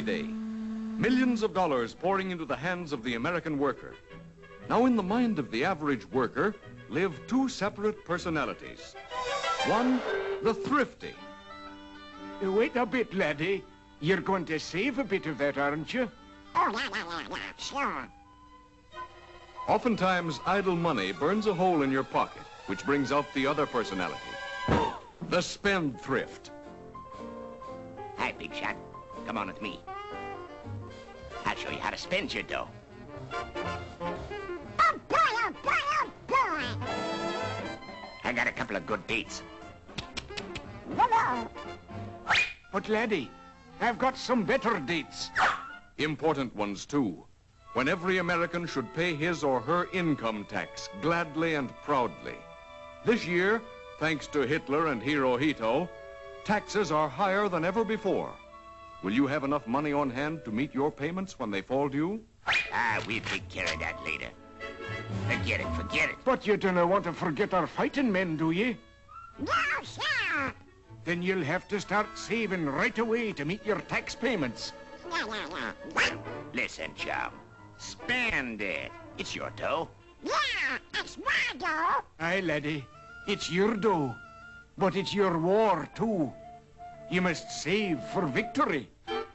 payday. Millions of dollars pouring into the hands of the American worker. Now, in the mind of the average worker live two separate personalities. One, the thrifty. Wait a bit, laddie. You're going to save a bit of that, aren't you? Oh, yeah, sure. Oftentimes, idle money burns a hole in your pocket, which brings out the other personality. The spendthrift. Hi, big shot. Come on with me. I'll show you how to spend your dough. Oh, boy, oh, boy, oh, boy. I got a couple of good dates. Hello. But, laddie, I've got some better dates. Important ones, too. When every American should pay his or her income tax gladly and proudly. This year, thanks to Hitler and Hirohito, taxes are higher than ever before. Will you have enough money on hand to meet your payments when they fall due? We'll take care of that later. Forget it, forget it. But you don't want to forget our fighting men, do you? No, sir. Then you'll have to start saving right away to meet your tax payments. Yeah. Listen, chum. Spend it. It's your dough. Yeah, it's my dough. Aye, laddie. It's your dough. But it's your war, too. You must save for victory.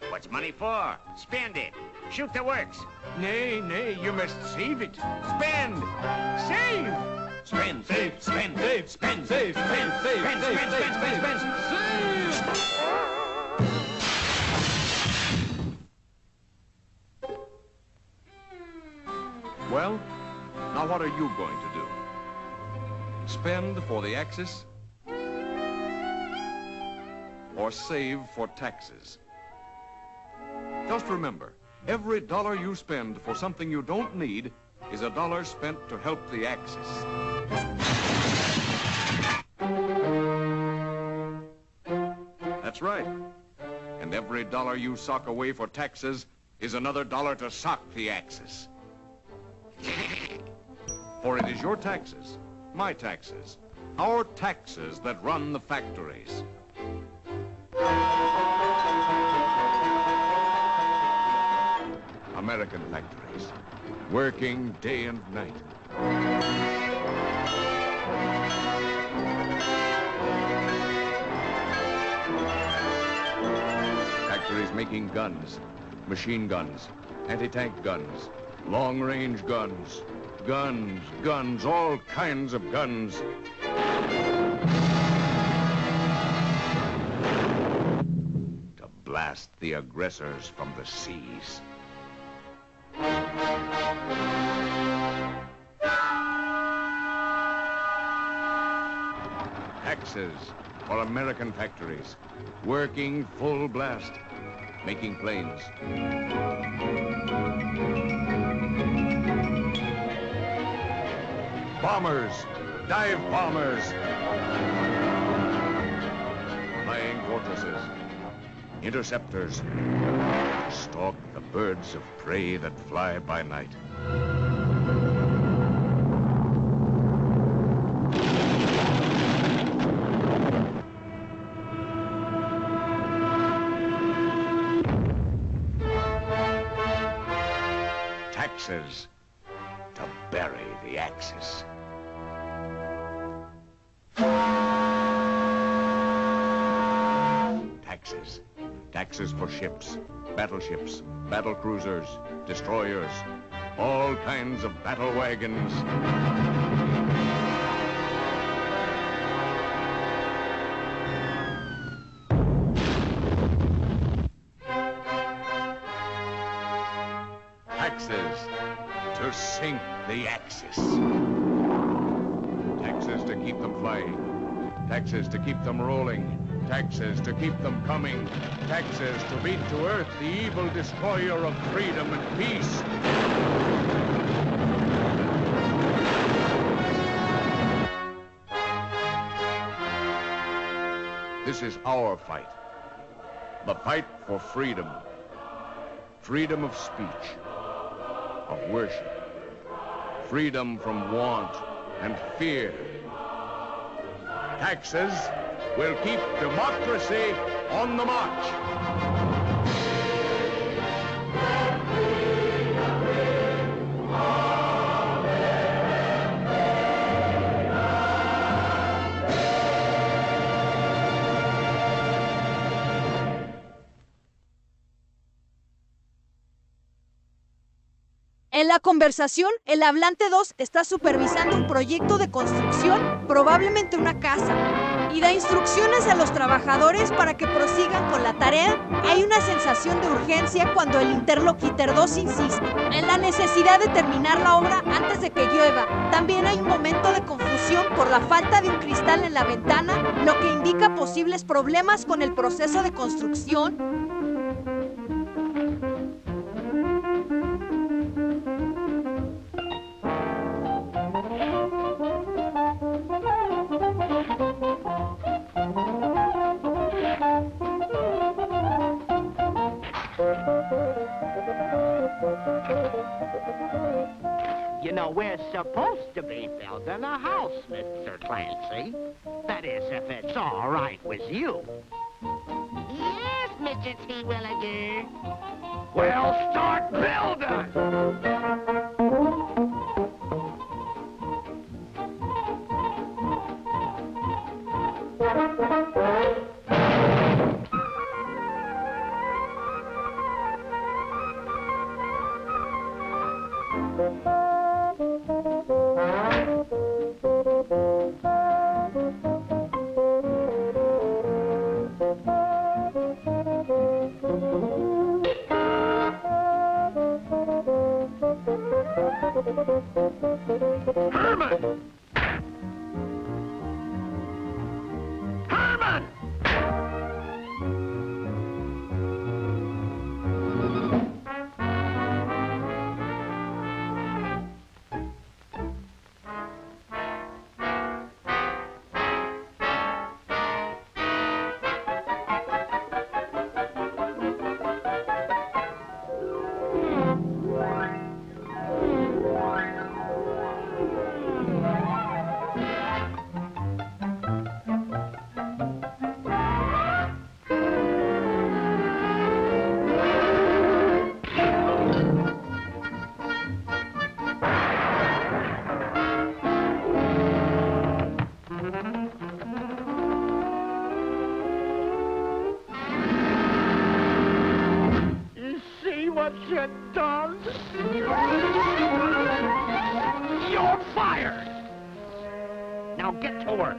What's money for? Spend it. Shoot the works. Nay, you must save it. Spend. Save. Spend, save, spend, Save, spend, save, spend, save, spend, save, spend, save, spend, save, spend, save. Well, now what are you going to do? Spend for the Axis? Or save for taxes? Just remember, every dollar you spend for something you don't need is a dollar spent to help the Axis. That's right. And every dollar you sock away for taxes is another dollar to sock the Axis. For it is your taxes, my taxes, our taxes that run the factories. American factories, working day and night. Factories making guns, machine guns, anti-tank guns, long-range guns, guns, all kinds of guns. To blast the aggressors from the seas. Taxes for American factories, working full blast, making planes. Bombers, dive bombers, flying fortresses, interceptors, stalk the birds of prey that fly by night. Taxes to bury the Axis. Taxes. Taxes for ships, battleships, battle cruisers, destroyers, all kinds of battle wagons. Taxes to sink the Axis. Taxes to keep them flying. Taxes to keep them rolling. Taxes to keep them coming. Taxes to beat to earth the evil destroyer of freedom and peace. This is our fight. The fight for freedom. Freedom of speech, of worship. Freedom from want and fear. Taxes will keep democracy on the march. la conversación, el hablante 2 está supervisando un proyecto de construcción, probablemente una casa, y da instrucciones a los trabajadores para que prosigan con la tarea. Hay una sensación de urgencia cuando el interlocutor 2 insiste en la necesidad de terminar la obra antes de que llueva. También hay un momento de confusión por la falta de un cristal en la ventana, lo que indica posibles problemas con el proceso de construcción. You know, we're supposed to be building a house, Mr. Clancy. That is, if it's all right with you. Yes, Mr. T. Williger. Well, start building! Herman! Herman! What you done? You're fired! Now get to work.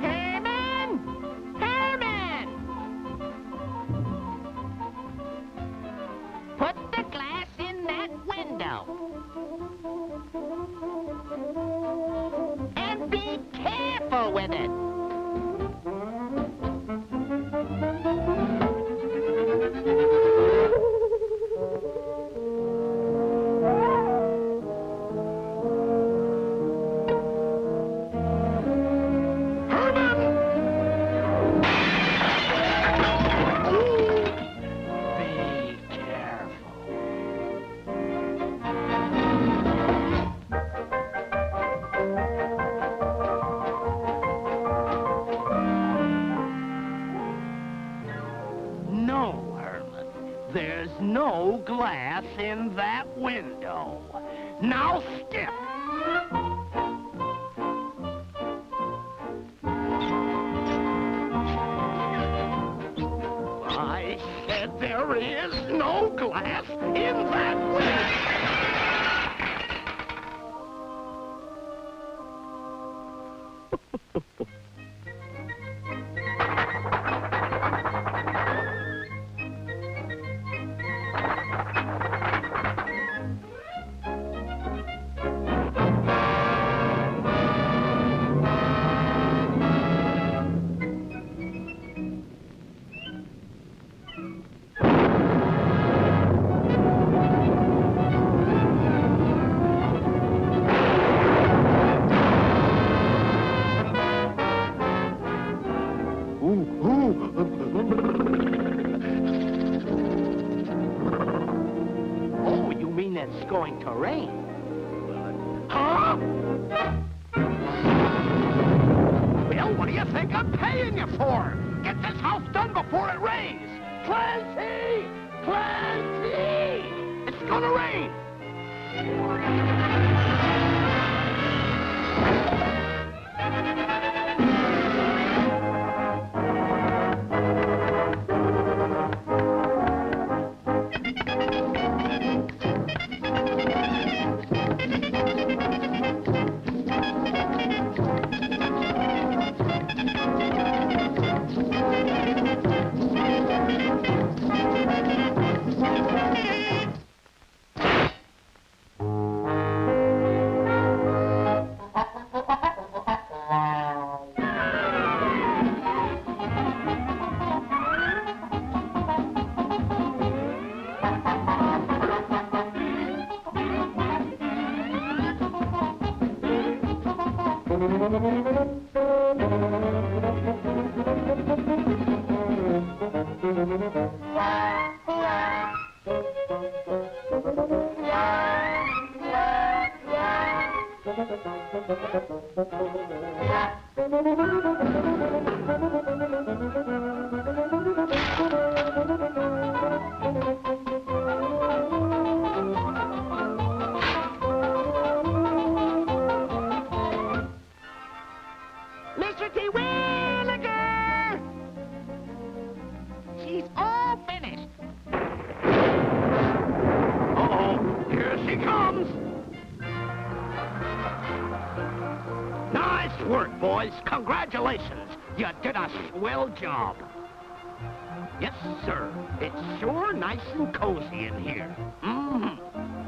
Herman! Herman! Put the glass in that window. And be careful with it. No, Herman. There's no glass in that window. Now skip. I said there is no glass in that window. Oh, you mean it's going to rain? Huh? Well, what do you think I'm paying you for? Get this house done before it rains! Clancy! Clancy! It's gonna rain! Mr. T. Williger! She's all finished. Uh-oh, here she comes! Nice work, boys. Congratulations. You did a swell job. Yes, sir. It's sure nice and cozy in here. Mm-hmm.